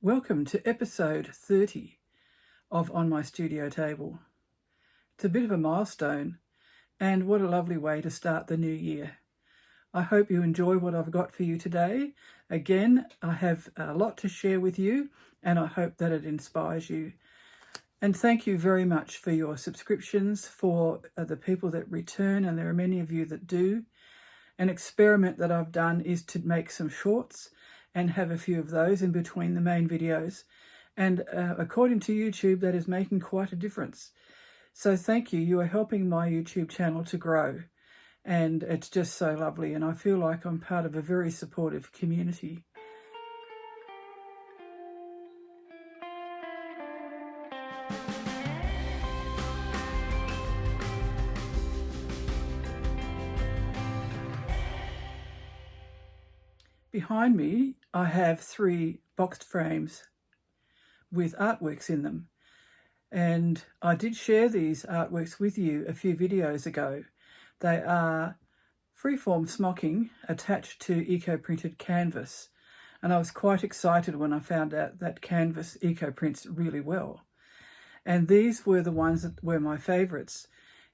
Welcome to episode 30 of On My Studio Table. It's a bit of a milestone, and what a lovely way to start the new year. I hope you enjoy what I've got for you today. Again, I have a lot to share with you, and I hope that it inspires you. And thank you very much for your subscriptions, for the people that return, and there are many of you that do. An experiment that I've done is to make some shorts and have a few of those in between the main videos. And according to YouTube, that is making quite a difference. So thank you. You are helping my YouTube channel to grow. And it's just so lovely. And I feel like I'm part of a very supportive community. Behind me, I have 3 boxed frames with artworks in them. And I did share these artworks with you a few videos ago. They are freeform smocking attached to eco-printed canvas. And I was quite excited when I found out that canvas eco-prints really well. And these were the ones that were my favourites.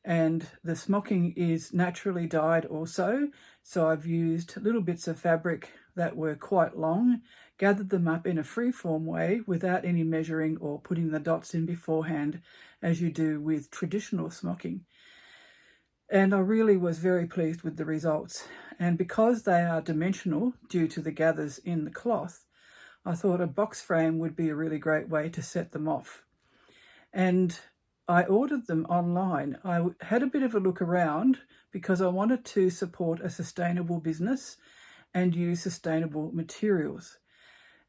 And the smocking is naturally dyed also. So I've used little bits of fabric that were quite long, gathered them up in a free-form way without any measuring or putting the dots in beforehand, as you do with traditional smocking. And I really was very pleased with the results. And because they are dimensional due to the gathers in the cloth, I thought a box frame would be a really great way to set them off. And I ordered them online. I had a bit of a look around because I wanted to support a sustainable business and use sustainable materials.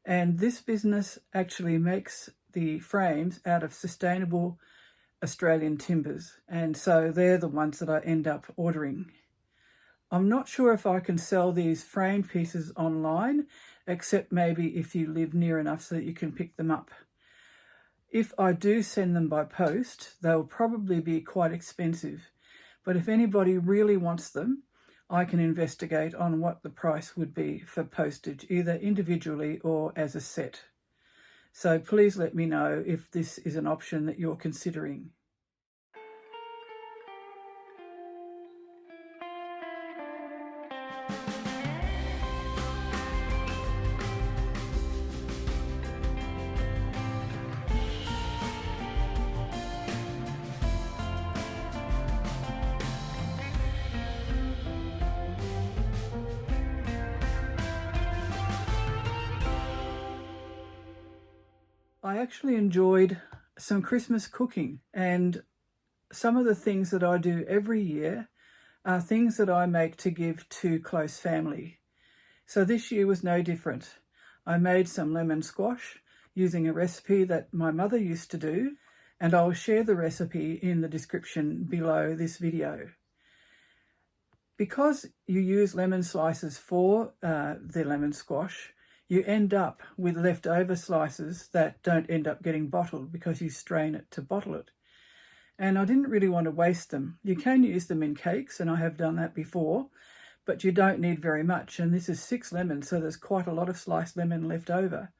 And this business actually makes the frames out of sustainable Australian timbers. And so they're the ones that I end up ordering. I'm not sure if I can sell these frame pieces online, except maybe if you live near enough so that you can pick them up. If I do send them by post, they'll probably be quite expensive. But if anybody really wants them, I can investigate on what the price would be for postage, either individually or as a set. So please let me know if this is an option that you're considering. I actually enjoyed some Christmas cooking, and some of the things that I do every year are things that I make to give to close family. So this year was no different. I made some lemon squash using a recipe that my mother used to do, and I'll share the recipe in the description below this video. Because you use lemon slices for the lemon squash, you end up with leftover slices that don't end up getting bottled because you strain it to bottle it. And I didn't really want to waste them. You can use them in cakes, and I have done that before, but you don't need very much. And this is 6 lemons, so there's quite a lot of sliced lemon left over.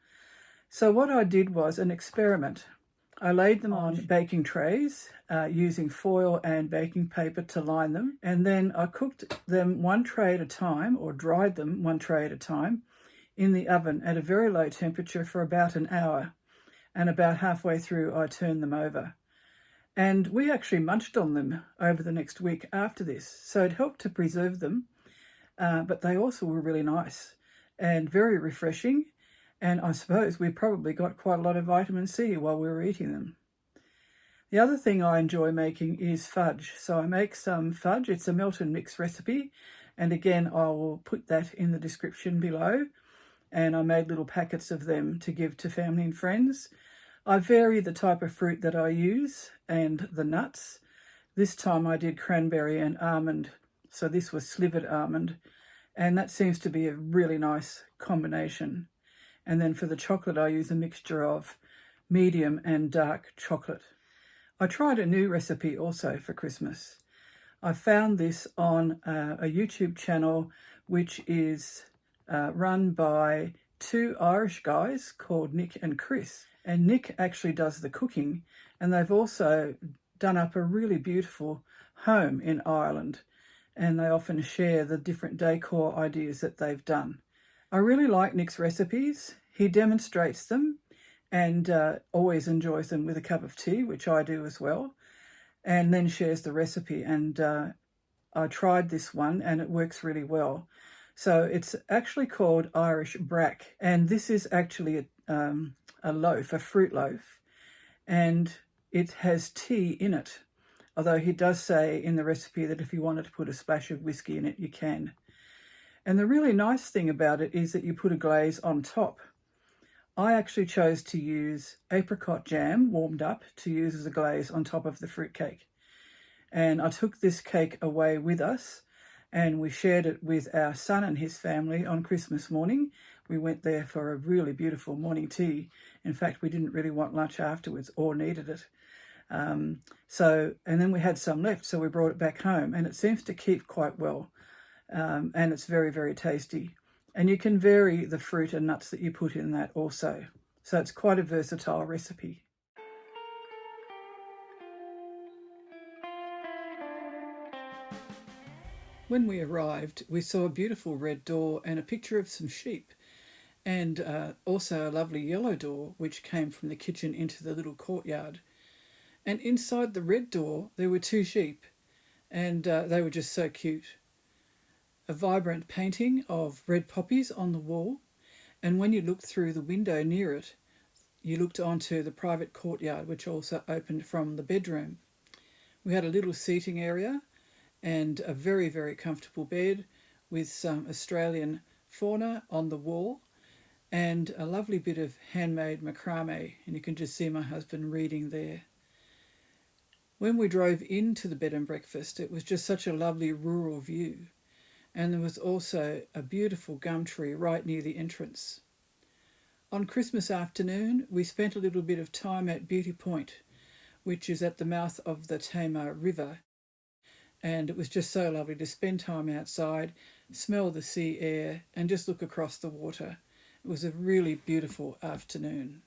So what I did was an experiment. I laid them on baking trays using foil and baking paper to line them. And then I cooked them one tray at a time, or dried them one tray at a time, in the oven at a very low temperature for about an hour, and about halfway through I turned them over. And we actually munched on them over the next week after this, so it helped to preserve them, but they also were really nice and very refreshing, and I suppose we probably got quite a lot of vitamin C while we were eating them. The other thing I enjoy making is fudge. So I make some fudge. It's a melt and mix recipe, and again I will put that in the description below. And I made little packets of them to give to family and friends. I vary the type of fruit that I use and the nuts. This time I did cranberry and almond, so this was slivered almond, and that seems to be a really nice combination. And then for the chocolate I use a mixture of medium and dark chocolate. I tried a new recipe also for Christmas. I found this on a YouTube channel which is run by two Irish guys called Nick and Chris. And Nick actually does the cooking, and they've also done up a really beautiful home in Ireland, and they often share the different decor ideas that they've done. I really like Nick's recipes. He demonstrates them and always enjoys them with a cup of tea, which I do as well, and then shares the recipe. And I tried this one and it works really well. So it's actually called Irish brack, and this is actually a loaf, a fruit loaf, and it has tea in it. Although he does say in the recipe that if you wanted to put a splash of whiskey in it, you can. And the really nice thing about it is that you put a glaze on top. I actually chose to use apricot jam warmed up to use as a glaze on top of the fruitcake. And I took this cake away with us, and we shared it with our son and his family on Christmas morning. We went there for a really beautiful morning tea. In fact, we didn't really want lunch afterwards or needed it. And then we had some left, so we brought it back home, and it seems to keep quite well. And it's very, very tasty. And you can vary the fruit and nuts that you put in that also. So it's quite a versatile recipe. When we arrived, we saw a beautiful red door and a picture of some sheep, and also a lovely yellow door which came from the kitchen into the little courtyard. And inside the red door there were two sheep, and they were just so cute. A vibrant painting of red poppies on the wall, and when you looked through the window near it, you looked onto the private courtyard which also opened from the bedroom. We had a little seating area and a very, very comfortable bed with some Australian fauna on the wall, and a lovely bit of handmade macrame, and you can just see my husband reading there. When we drove into the bed and breakfast, it was just such a lovely rural view, and there was also a beautiful gum tree right near the entrance. On Christmas afternoon, we spent a little bit of time at Beauty Point, which is at the mouth of the Tamar River, and it was just so lovely to spend time outside, smell the sea air, and just look across the water. It was a really beautiful afternoon.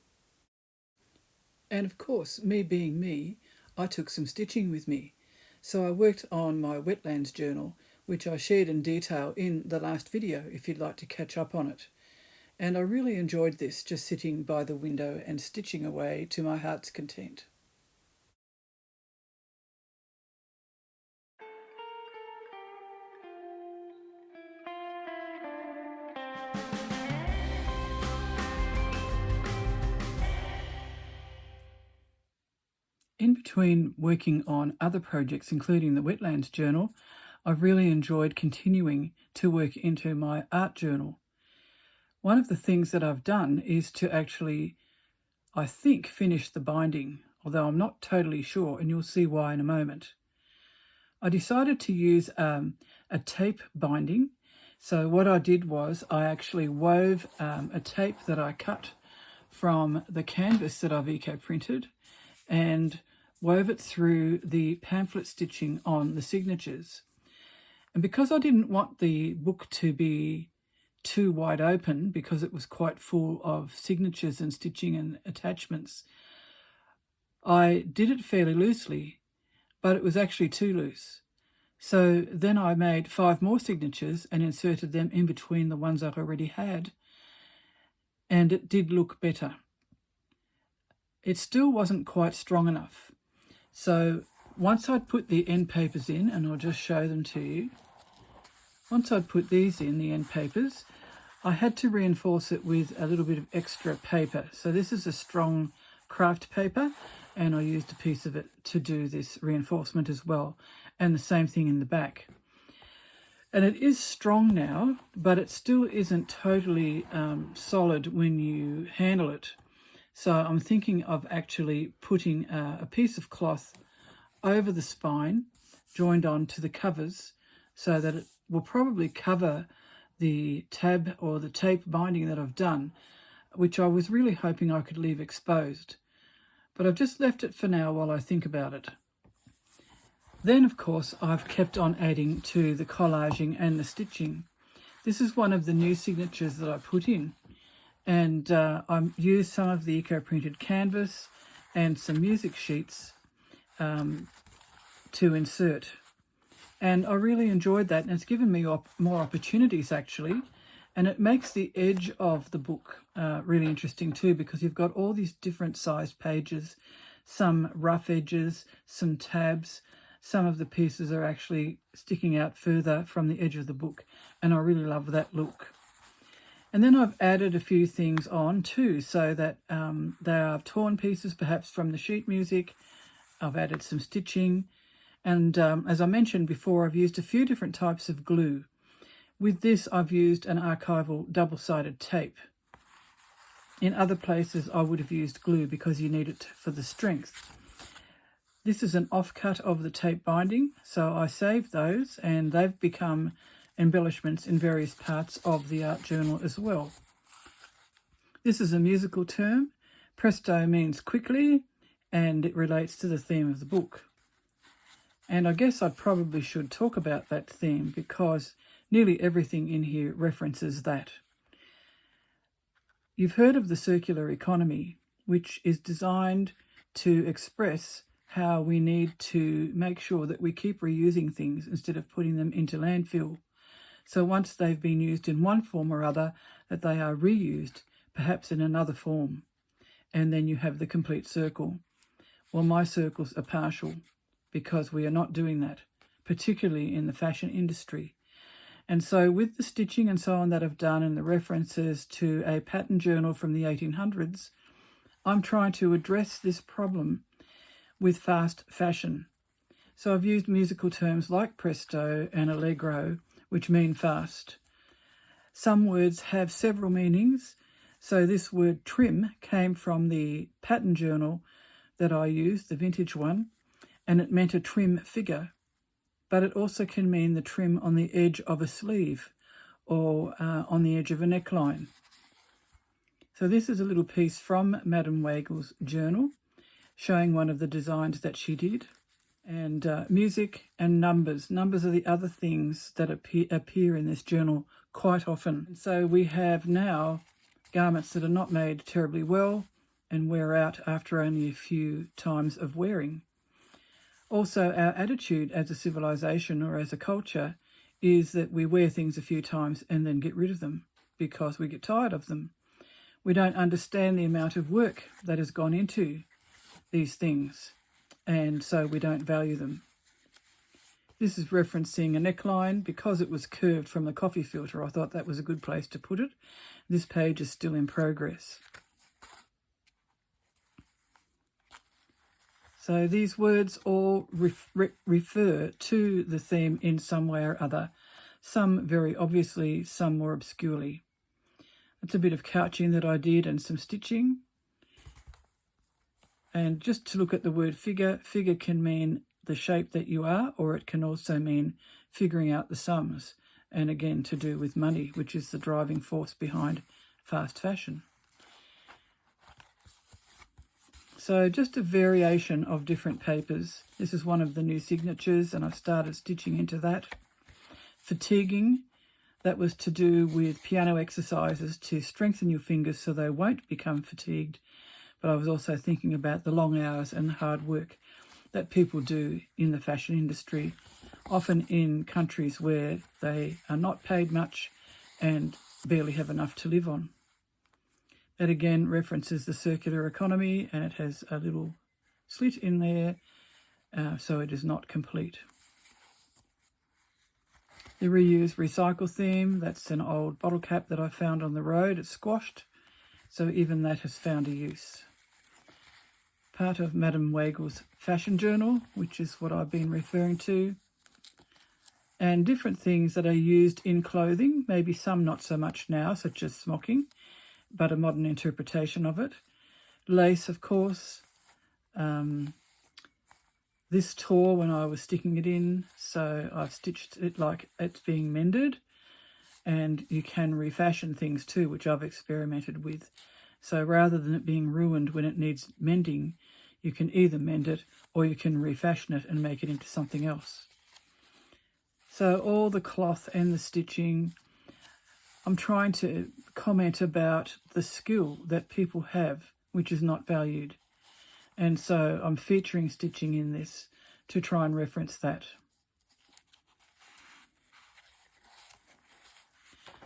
And of course, me being me, I took some stitching with me. So I worked on my wetlands journal, which I shared in detail in the last video if you'd like to catch up on it. And I really enjoyed this, just sitting by the window and stitching away to my heart's content. In between working on other projects, including the Wetlands Journal, I've really enjoyed continuing to work into my art journal. One of the things that I've done is to actually, I think, finish the binding, although I'm not totally sure, and you'll see why in a moment. I decided to use a tape binding. So what I did was I actually wove a tape that I cut from the canvas that I've eco-printed and wove it through the pamphlet stitching on the signatures. And because I didn't want the book to be too wide open, because it was quite full of signatures and stitching and attachments, I did it fairly loosely, but it was actually too loose. So then I made 5 more signatures and inserted them in between the ones I already had, and it did look better. It still wasn't quite strong enough. So once I'd put the end papers in, and I'll just show them to you, once I'd put these in, the end papers, I had to reinforce it with a little bit of extra paper. So this is a strong craft paper, and I used a piece of it to do this reinforcement as well, and the same thing in the back. And it is strong now, but it still isn't totally solid when you handle it. So I'm thinking of actually putting a piece of cloth over the spine, joined on to the covers, so that it will probably cover the tab or the tape binding that I've done, which I was really hoping I could leave exposed. But I've just left it for now while I think about it. Then, of course, I've kept on adding to the collaging and the stitching. This is one of the new signatures that I put in. And I used some of the eco-printed canvas and some music sheets to insert. And I really enjoyed that, and it's given me more opportunities actually. And it makes the edge of the book really interesting too, because you've got all these different sized pages, some rough edges, some tabs. Some of the pieces are actually sticking out further from the edge of the book, and I really love that look. And then I've added a few things on too, so that they are torn pieces perhaps from the sheet music. I've added some stitching, and as I mentioned before, I've used a few different types of glue. With this, I've used an archival double-sided tape. In other places, I would have used glue because you need it for the strength. This is an offcut of the tape binding, so I saved those, and they've become embellishments in various parts of the art journal as well. This is a musical term. Presto means quickly, and it relates to the theme of the book. And I guess I probably should talk about that theme because nearly everything in here references that. You've heard of the circular economy, which is designed to express how we need to make sure that we keep reusing things instead of putting them into landfill. So once they've been used in one form or other, that they are reused, perhaps in another form. And then you have the complete circle. Well, my circles are partial because we are not doing that, particularly in the fashion industry. And so with the stitching and so on that I've done and the references to a pattern journal from the 1800s, I'm trying to address this problem with fast fashion. So I've used musical terms like presto and allegro, which mean fast. Some words have several meanings. So this word trim came from the pattern journal that I used, the vintage one, and it meant a trim figure. But it also can mean the trim on the edge of a sleeve or on the edge of a neckline. So this is a little piece from Madame Wagel's journal, showing one of the designs that she did. And music and numbers. Numbers are the other things that appear in this journal quite often. And so we have now garments that are not made terribly well and wear out after only a few times of wearing. Also, our attitude as a civilization or as a culture is that we wear things a few times and then get rid of them because we get tired of them. We don't understand the amount of work that has gone into these things, and so we don't value them. This is referencing a neckline. Because it was curved from the coffee filter, I thought that was a good place to put it. This page is still in progress. So these words all refer to the theme in some way or other, some very obviously, some more obscurely. It's a bit of couching that I did and some stitching. And just to look at the word figure, figure can mean the shape that you are, or it can also mean figuring out the sums. And again, to do with money, which is the driving force behind fast fashion. So just a variation of different papers. This is one of the new signatures, and I've started stitching into that. Fatiguing, that was to do with piano exercises to strengthen your fingers so they won't become fatigued. But I was also thinking about the long hours and the hard work that people do in the fashion industry, often in countries where they are not paid much and barely have enough to live on. That again references the circular economy, and it has a little slit in there, so it is not complete. The reuse recycle theme, that's an old bottle cap that I found on the road. It's squashed, so even that has found a use. Part of Madame Wagel's fashion journal, which is what I've been referring to. And different things that are used in clothing, maybe some not so much now, such as smocking, but a modern interpretation of it. Lace, of course. This tore when I was sticking it in, so I've stitched it like it's being mended. And you can refashion things too, which I've experimented with. So rather than it being ruined when it needs mending, you can either mend it or you can refashion it and make it into something else. So all the cloth and the stitching, I'm trying to comment about the skill that people have, which is not valued. And so I'm featuring stitching in this to try and reference that.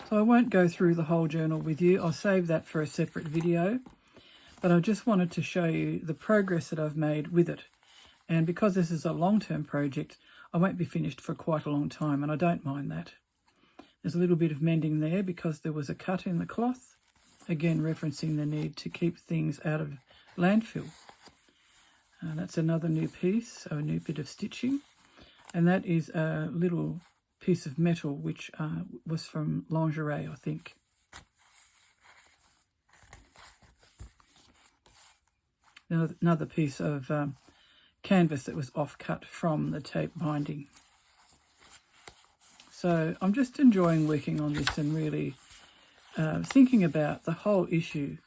So I won't go through the whole journal with you. I'll save that for a separate video. But I just wanted to show you the progress that I've made with it. And because this is a long-term project, I won't be finished for quite a long time, and I don't mind that. There's a little bit of mending there because there was a cut in the cloth, again referencing the need to keep things out of landfill. That's another new piece, so a new bit of stitching. And that is a little piece of metal which was from lingerie, I think. Another piece of canvas that was off-cut from the tape binding. So I'm just enjoying working on this and really thinking about the whole issue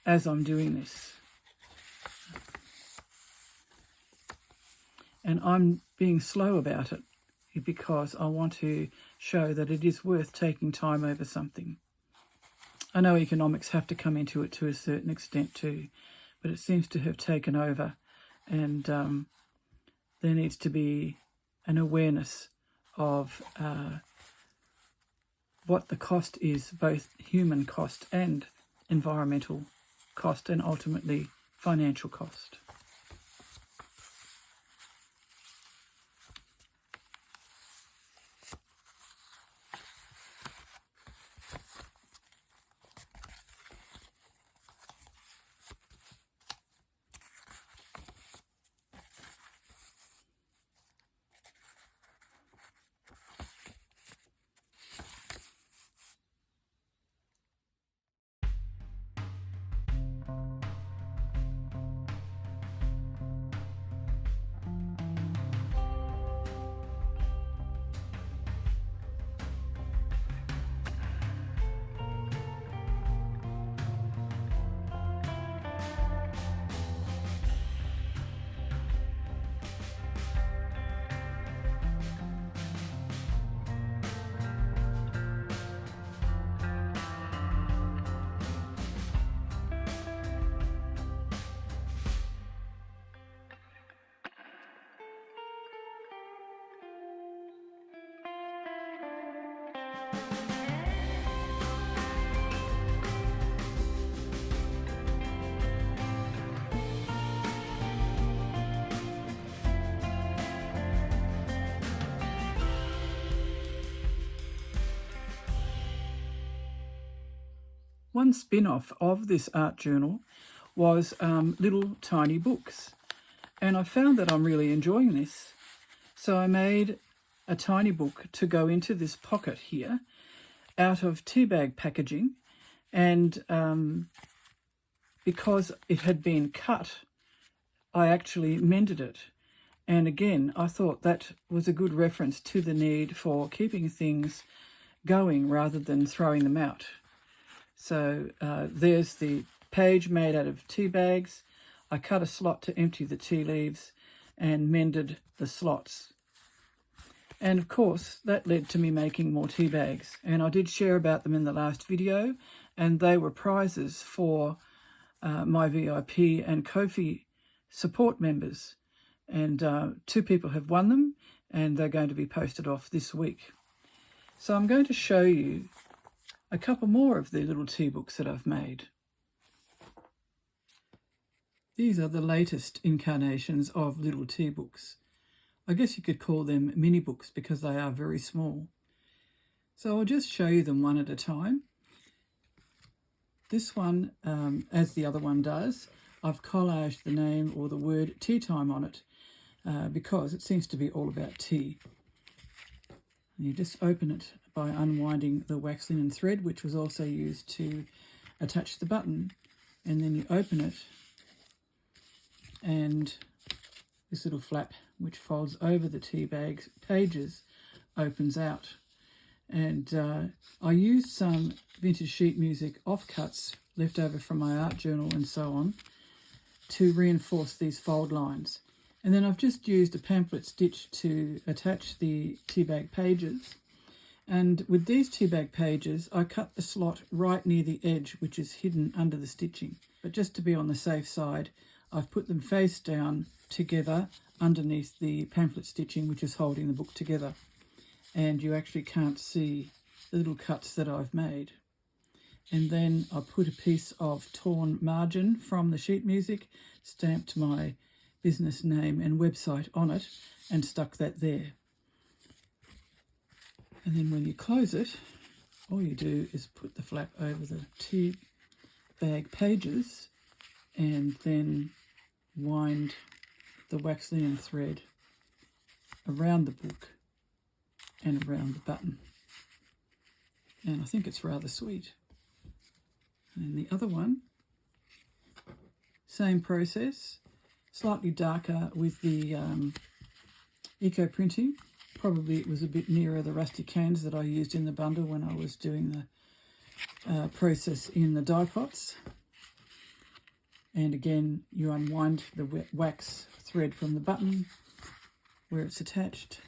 as I'm doing this. And I'm being slow about it because I want to show that it is worth taking time over something. I know economics have to come into it to a certain extent too, but it seems to have taken over, and there needs to be an awareness of what the cost is, both human cost and environmental cost, and ultimately financial cost. One spin-off of this art journal was little tiny books, and I found that I'm really enjoying this. So I made a tiny book to go into this pocket here out of tea bag packaging, and because it had been cut, I actually mended it. And again, I thought that was a good reference to the need for keeping things going rather than throwing them out. So there's the page made out of tea bags. I cut a slot to empty the tea leaves and mended the slots. And of course, that led to me making more tea bags. And I did share about them in the last video, and they were prizes for my VIP and Ko-fi support members. And 2 people have won them, and they're going to be posted off this week. So I'm going to show you a couple more of the little tea books that I've made. These are the latest incarnations of little tea books. I guess you could call them mini books because they are very small. So I'll just show you them one at a time. This one, as the other one does, I've collaged the name or the word tea time on it because it seems to be all about tea. And you just open it by unwinding the wax linen thread, which was also used to attach the button, and then you open it, and this little flap which folds over the tea bag's pages opens out. And I used some vintage sheet music offcuts left over from my art journal and so on to reinforce these fold lines. And then I've just used a pamphlet stitch to attach the tea bag pages. And with these 2-bag pages, I cut the slot right near the edge, which is hidden under the stitching. But just to be on the safe side, I've put them face down together underneath the pamphlet stitching, which is holding the book together. And you actually can't see the little cuts that I've made. And then I put a piece of torn margin from the sheet music, stamped my business name and website on it, and stuck that there. And then when you close it, all you do is put the flap over the 2-bag pages and then wind the wax linen thread around the book and around the button. And I think it's rather sweet. And then the other one, same process, slightly darker with the eco printing. Probably it was a bit nearer the rusty cans that I used in the bundle when I was doing the process in the dye pots. And again, you unwind the wax thread from the button where it's attached.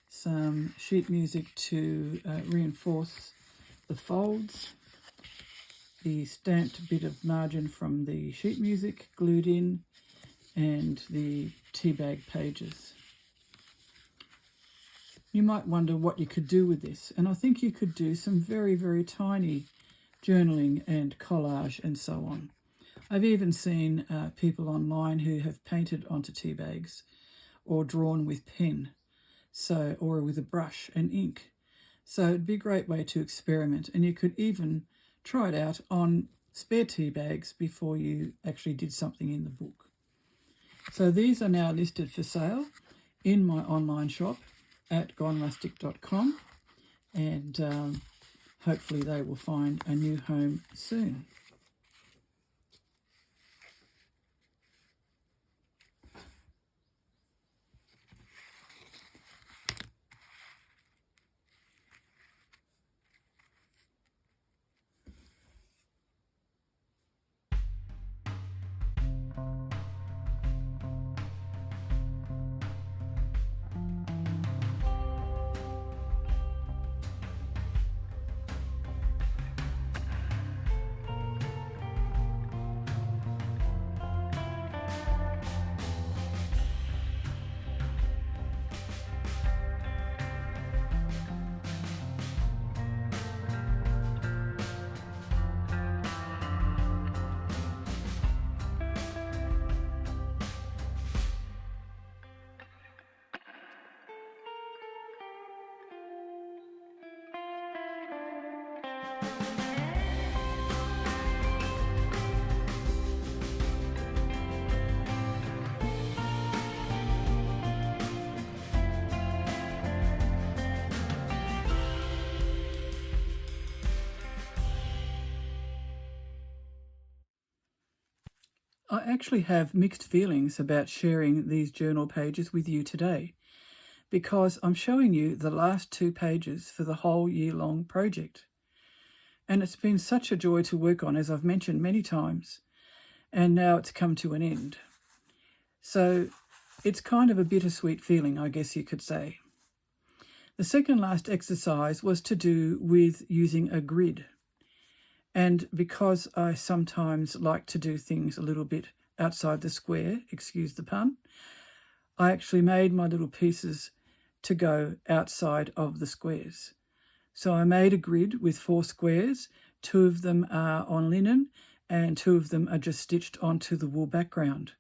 Some sheet music to reinforce the folds. The stamped bit of margin from the sheet music glued in, and the 2-bag pages. You might wonder what you could do with this, and I think you could do some very, very tiny journaling and collage and so on. I've even seen people online who have painted onto 2-bags or drawn with pen, or with a brush and ink. So it'd be a great way to experiment, and you could even try it out on spare 2-bags before you actually did something in the book. So these are now listed for sale in my online shop at gonerustic.com, and hopefully they will find a new home soon. I actually have mixed feelings about sharing these journal pages with you today, because I'm showing you the last 2 pages for the whole year-long project. And it's been such a joy to work on, as I've mentioned many times, and now it's come to an end. So it's kind of a bittersweet feeling, I guess you could say. The second last exercise was to do with using a grid. And because I sometimes like to do things a little bit outside the square, excuse the pun, I actually made my little pieces to go outside of the squares. So I made a grid with 4 squares. 2 of them are on linen and 2 of them are just stitched onto the wool background.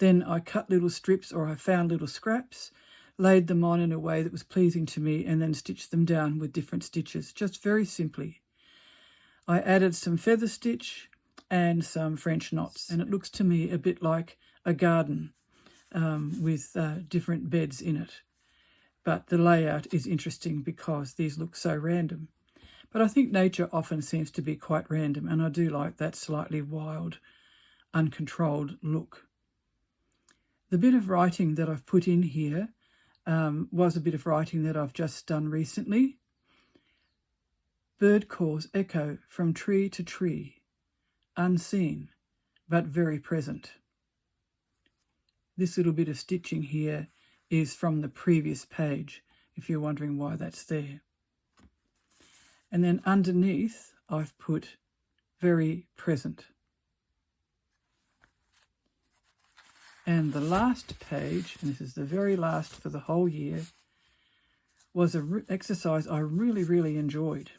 Then I cut little strips, or I found little scraps, laid them on in a way that was pleasing to me, and then stitched them down with different stitches, just very simply. I added some feather stitch and some French knots, and it looks to me a bit like a garden with different beds in it. But the layout is interesting because these look so random. But I think nature often seems to be quite random, and I do like that slightly wild, uncontrolled look. The bit of writing that I've put in here was a bit of writing that I've just done recently. Bird calls echo from tree to tree, unseen, but very present. This little bit of stitching here is from the previous page, if you're wondering why that's there. And then underneath I've put very present. And the last page, and this is the very last for the whole year, was an exercise I really enjoyed.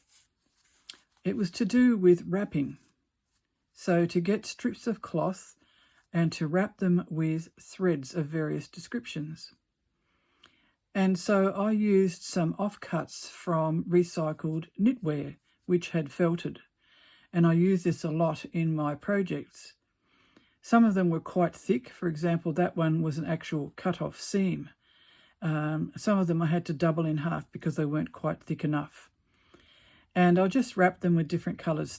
It was to do with wrapping. So to get strips of cloth and to wrap them with threads of various descriptions. And so I used some offcuts from recycled knitwear, which had felted. And I use this a lot in my projects. Some of them were quite thick. For example, that one was an actual cut-off seam. Some of them I had to double in half because they weren't quite thick enough. And I'll just wrap them with different coloured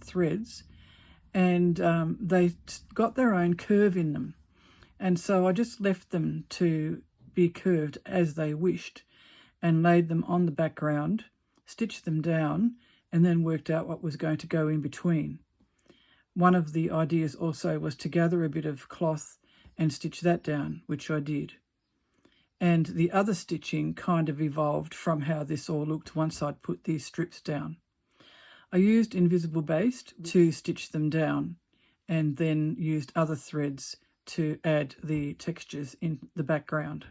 threads, and they got their own curve in them. And so I just left them to be curved as they wished and laid them on the background, stitched them down, and then worked out what was going to go in between. One of the ideas also was to gather a bit of cloth and stitch that down, which I did. And the other stitching kind of evolved from how this all looked once I'd put these strips down. I used invisible baste to stitch them down and then used other threads to add the textures in the background.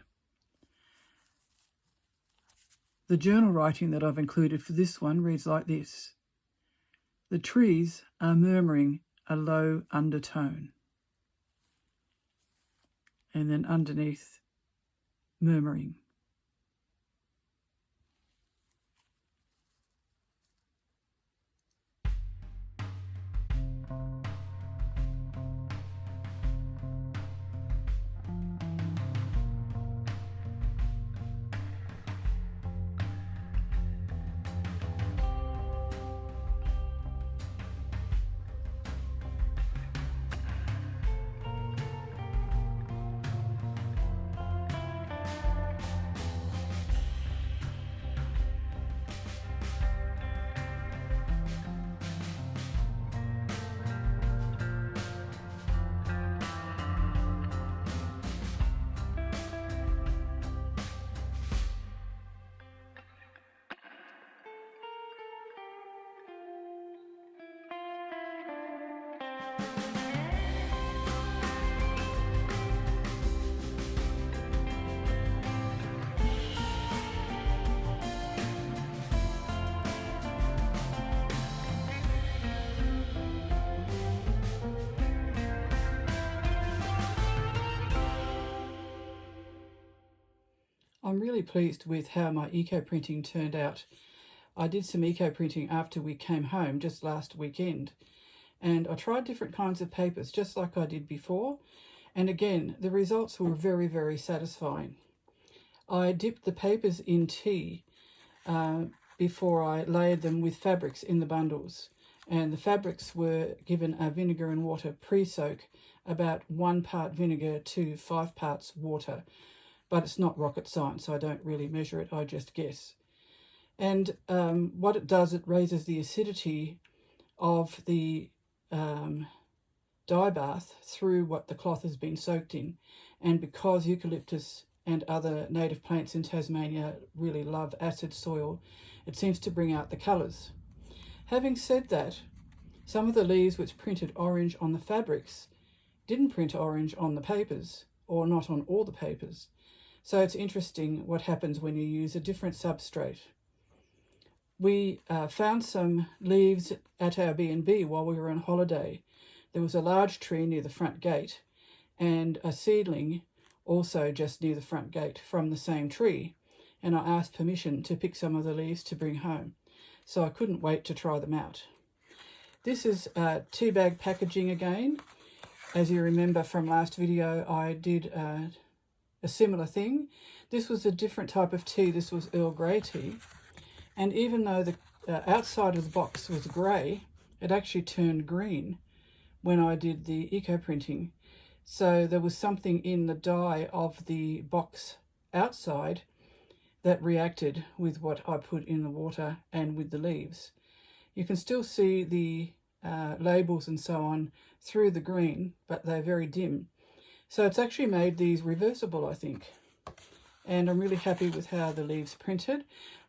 The journal writing that I've included for this one reads like this. The trees are murmuring a low undertone. And then underneath, murmuring. I'm really pleased with how my eco-printing turned out. I did some eco-printing after we came home just last weekend, and I tried different kinds of papers just like I did before, and again the results were very satisfying. I dipped the papers in tea before I layered them with fabrics in the bundles, and the fabrics were given a vinegar and water pre-soak, about 1 part vinegar to 5 parts water. But it's not rocket science, so I don't really measure it, I just guess. And what it does, it raises the acidity of the dye bath through what the cloth has been soaked in. And because eucalyptus and other native plants in Tasmania really love acid soil, it seems to bring out the colours. Having said that, some of the leaves which printed orange on the fabrics didn't print orange on the papers, or not on all the papers. So it's interesting what happens when you use a different substrate. We found some leaves at our B&B while we were on holiday. There was a large tree near the front gate and a seedling also just near the front gate from the same tree. And I asked permission to pick some of the leaves to bring home. So I couldn't wait to try them out. This is tea bag packaging again. As you remember from last video, I did a similar thing. This was a different type of tea. This was Earl Grey tea. And even though the outside of the box was grey, it actually turned green when I did the eco-printing. So there was something in the dye of the box outside that reacted with what I put in the water and with the leaves. You can still see the labels and so on through the green, but they're very dim. So it's actually made these reversible, I think. And I'm really happy with how the leaves printed.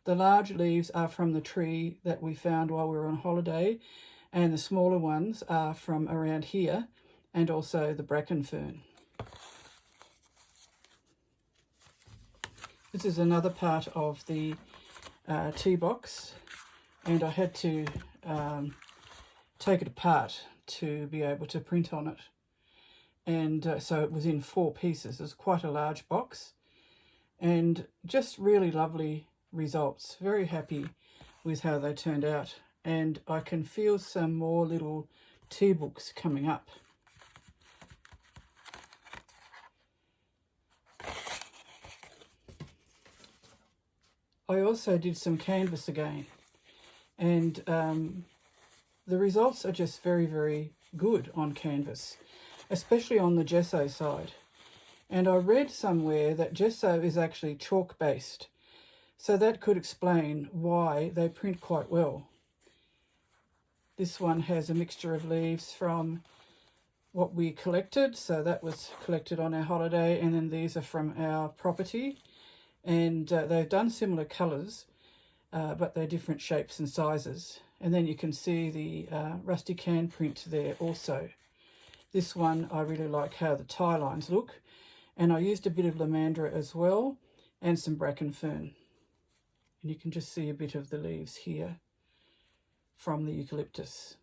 The large leaves are from the tree that we found while we were on holiday, and the smaller ones are from around here, and also the bracken fern. This is another part of the tea box, and I had to take it apart to be able to print on it. And so it was in 4 pieces. It was quite a large box, and just really lovely results. Very happy with how they turned out, and I can feel some more little tea books coming up. I also did some canvas again, and the results are just very, very good on canvas, especially on the gesso side. And I read somewhere that gesso is actually chalk based, so that could explain why they print quite well. This one has a mixture of leaves from what we collected, so that was collected on our holiday, and then these are from our property, and they've done similar colours, but they're different shapes and sizes. And then you can see the rusty can print there also. This one, I really like how the tie lines look, and I used a bit of lamandra as well, and some bracken fern. And you can just see a bit of the leaves here from the eucalyptus.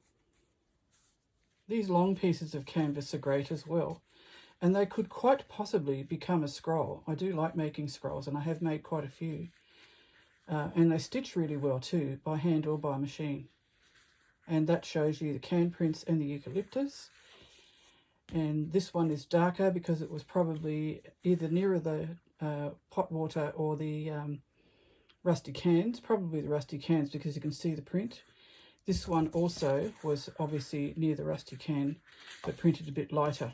These long pieces of canvas are great as well, and they could quite possibly become a scroll. I do like making scrolls, and I have made quite a few. And they stitch really well too, by hand or by machine. And that shows you the can prints and the eucalyptus. And this one is darker because it was probably either nearer the pot water or the rusty cans. Probably the rusty cans because you can see the print. This one also was obviously near the rusty can, but printed a bit lighter.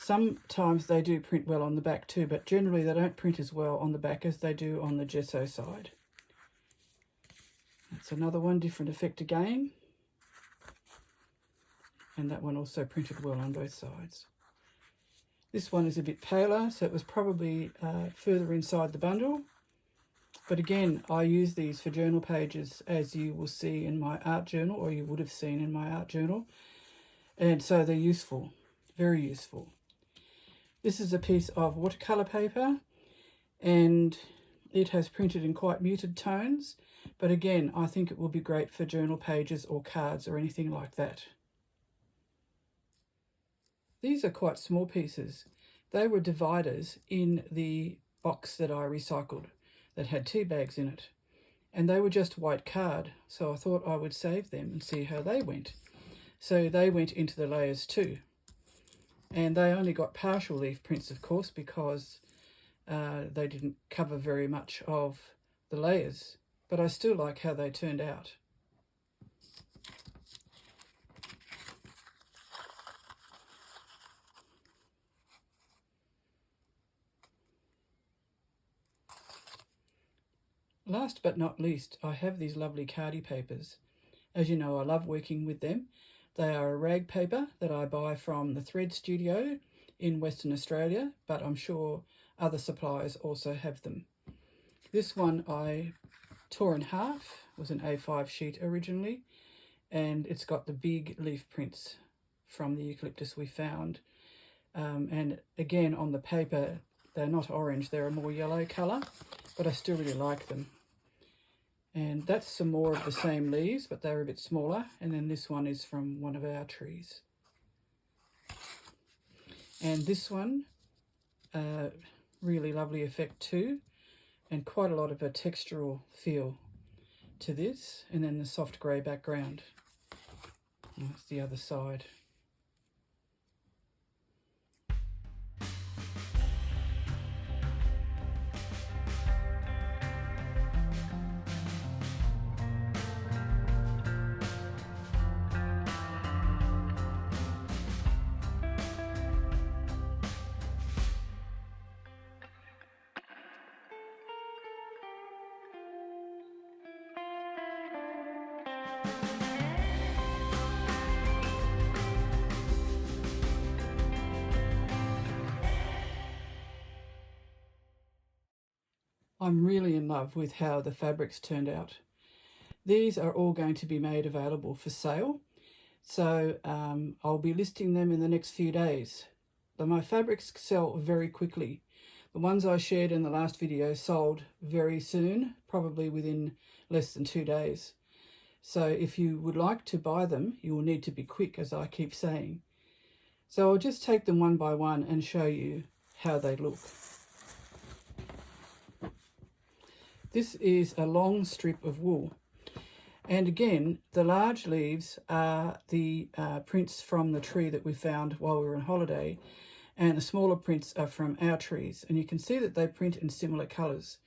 Sometimes they do print well on the back too, but generally they don't print as well on the back as they do on the gesso side. That's another one, different effect again. And that one also printed well on both sides. This one is a bit paler, so it was probably further inside the bundle. But again, I use these for journal pages, as you will see in my art journal, or you would have seen in my art journal. And so they're useful, very useful. This is a piece of watercolour paper, and it has printed in quite muted tones. But again, I think it will be great for journal pages or cards or anything like that. These are quite small pieces. They were dividers in the box that I recycled that had tea bags in it. And they were just white card, so I thought I would save them and see how they went. So they went into the layers too. And they only got partial leaf prints, of course, because they didn't cover very much of the layers. But I still like how they turned out. Last but not least, I have these lovely Khadi papers. As you know, I love working with them. They are a rag paper that I buy from the Thread Studio in Western Australia, but I'm sure other suppliers also have them. This one I tore in half. It was an A5 sheet originally, and it's got the big leaf prints from the eucalyptus we found. And again, on the paper, they're not orange, they're a more yellow colour, but I still really like them. And that's some more of the same leaves, but they're a bit smaller. And then this one is from one of our trees. And this one, really lovely effect too, and quite a lot of a textural feel to this. And then the soft grey background. And that's the other side. I'm really in love with how the fabrics turned out. These are all going to be made available for sale, so I'll be listing them in the next few days. But my fabrics sell very quickly. The ones I shared in the last video sold very soon, probably within less than 2 days. So if you would like to buy them, you will need to be quick, as I keep saying. So I'll just take them one by one and show you how they look. This is a long strip of wool. And again, the large leaves are the prints from the tree that we found while we were on holiday, and the smaller prints are from our trees. And you can see that they print in similar colours.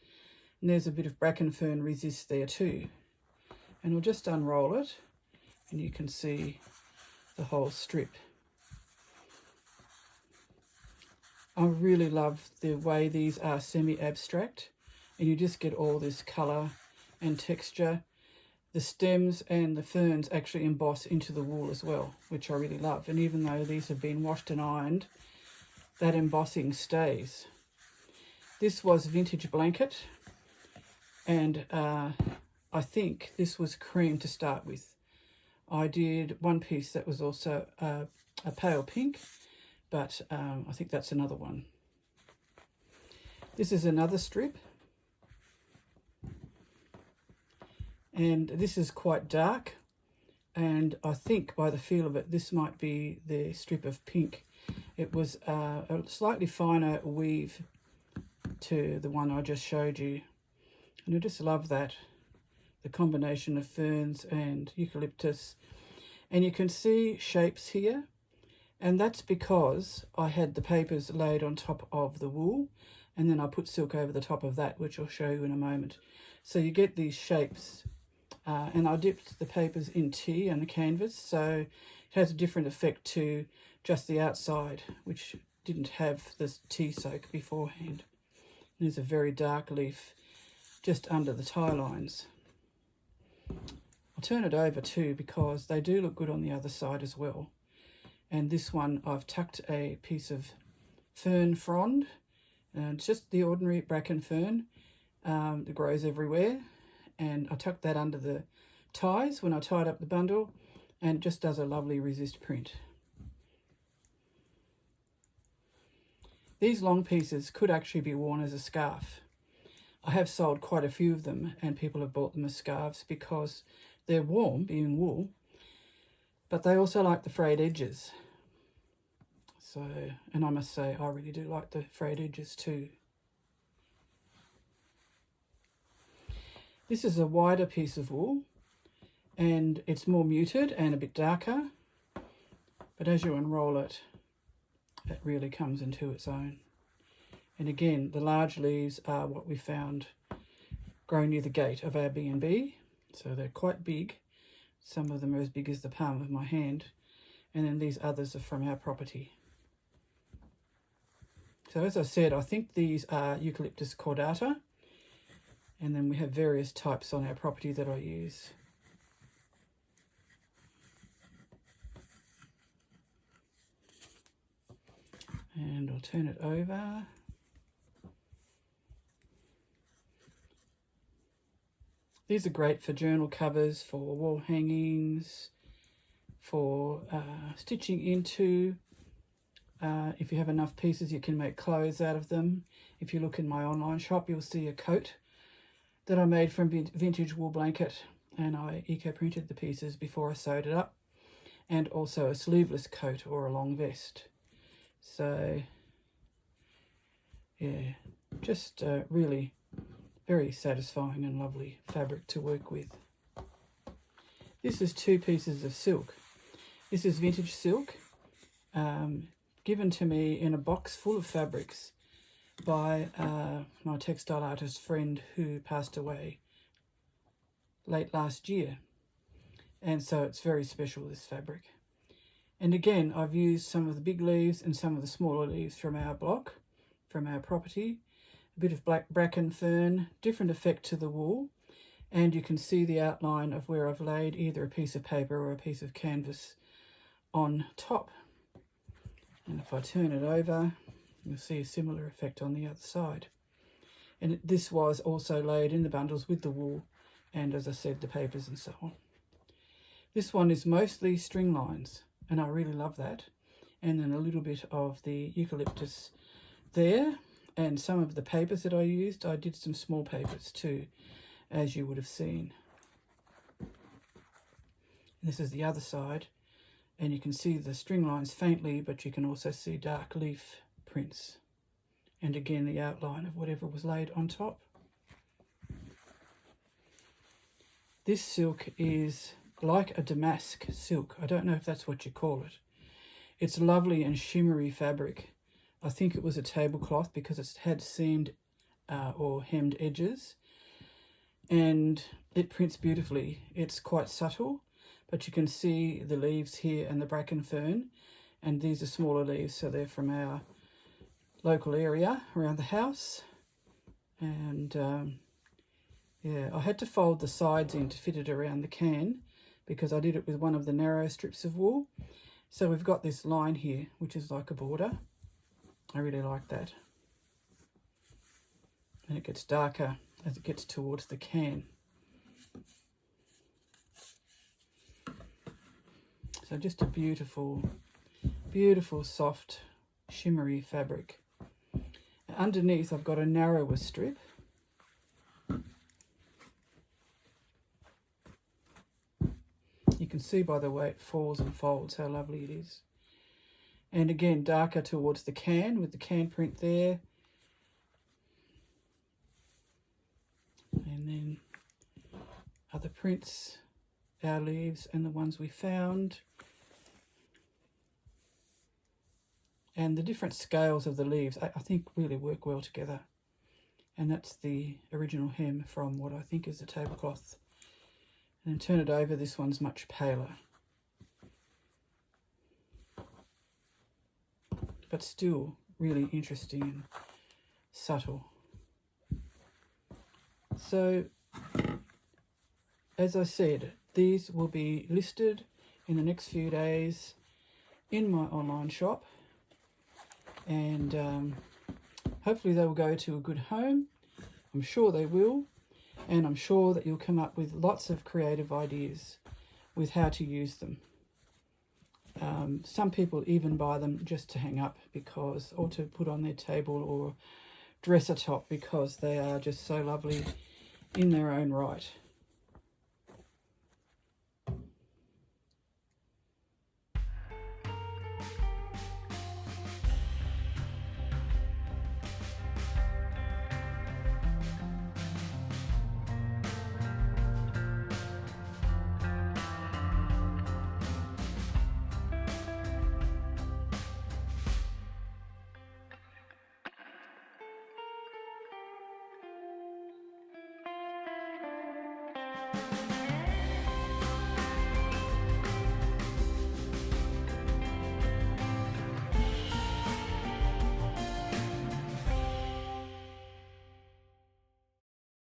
And there's a bit of bracken fern resist there too. And we'll just unroll it, and you can see the whole strip. I really love the way these are semi-abstract, and you just get all this colour and texture. The stems and the ferns actually emboss into the wool as well, which I really love. And even though these have been washed and ironed, that embossing stays. This was vintage blanket, and I think this was cream to start with. I did one piece that was also a pale pink, but I think that's another one. This is another strip, and this is quite dark, and I think by the feel of it, this might be the strip of pink. It was a slightly finer weave to the one I just showed you, and I just love that, the combination of ferns and eucalyptus. And you can see shapes here, and that's because I had the papers laid on top of the wool, and then I put silk over the top of that, which I'll show you in a moment. So you get these shapes, and I dipped the papers in tea and the canvas, so it has a different effect to just the outside, which didn't have this tea soak beforehand. There's a very dark leaf just under the tie lines. I'll turn it over too, because they do look good on the other side as well. And this one, I've tucked a piece of fern frond, and it's just the ordinary bracken fern that grows everywhere. And I tucked that under the ties when I tied up the bundle, and it just does a lovely resist print. These long pieces could actually be worn as a scarf. I have sold quite a few of them, and people have bought them as scarves because they're warm, being wool, but they also like the frayed edges. So, and I must say, I really do like the frayed edges too. This is a wider piece of wool, and it's more muted and a bit darker, but as you unroll it, it really comes into its own. And again, the large leaves are what we found grow near the gate of AirBnB, so they're quite big. Some of them are as big as the palm of my hand, and then these others are from our property. So as I said, I think these are Eucalyptus cordata, and then we have various types on our property that I use. And I'll turn it over. These are great for journal covers, for wall hangings, for stitching into. If you have enough pieces, you can make clothes out of them. If you look in my online shop, you'll see a coat that I made from vintage wool blanket, and I eco-printed the pieces before I sewed it up, and also a sleeveless coat or a long vest. So yeah, just really very satisfying and lovely fabric to work with. This is 2 pieces of silk. This is vintage silk, given to me in a box full of fabrics by my textile artist friend who passed away late last year. And so it's very special, this fabric. And again, I've used some of the big leaves and some of the smaller leaves from our block, from our property. A bit of black bracken fern, different effect to the wool. And you can see the outline of where I've laid either a piece of paper or a piece of canvas on top. And if I turn it over, you'll see a similar effect on the other side. And this was also laid in the bundles with the wool and, as I said, the papers and so on. This one is mostly string lines, and I really love that. And then a little bit of the eucalyptus there, and some of the papers that I used. I did some small papers too, as you would have seen. This is the other side, and you can see the string lines faintly, but you can also see dark leaf prints. And again, the outline of whatever was laid on top. This silk is like a damask silk. I don't know if that's what you call it. It's lovely and shimmery fabric. I think it was a tablecloth because it had seamed or hemmed edges. And it prints beautifully. It's quite subtle, but you can see the leaves here and the bracken fern. And these are smaller leaves, so they're from our local area around the house. And yeah, I had to fold the sides in to fit it around the can because I did it with one of the narrow strips of wool. So we've got this line here, which is like a border. I really like that. And it gets darker as it gets towards the can. So just a beautiful, beautiful, soft, shimmery fabric. Underneath, I've got a narrower strip. You can see by the way it falls and folds how lovely it is. And again, darker towards the can with the can print there. And then other prints, our leaves and the ones we found. And the different scales of the leaves, I think really work well together. And that's the original hem from what I think is a tablecloth. And then turn it over, this one's much paler. But still really interesting and subtle. So, as I said, these will be listed in the next few days in my online shop. And hopefully they will go to a good home. I'm sure they will. And I'm sure that you'll come up with lots of creative ideas with how to use them. Some people even buy them just to hang up because, or to put on their table or dresser top because they are just so lovely in their own right.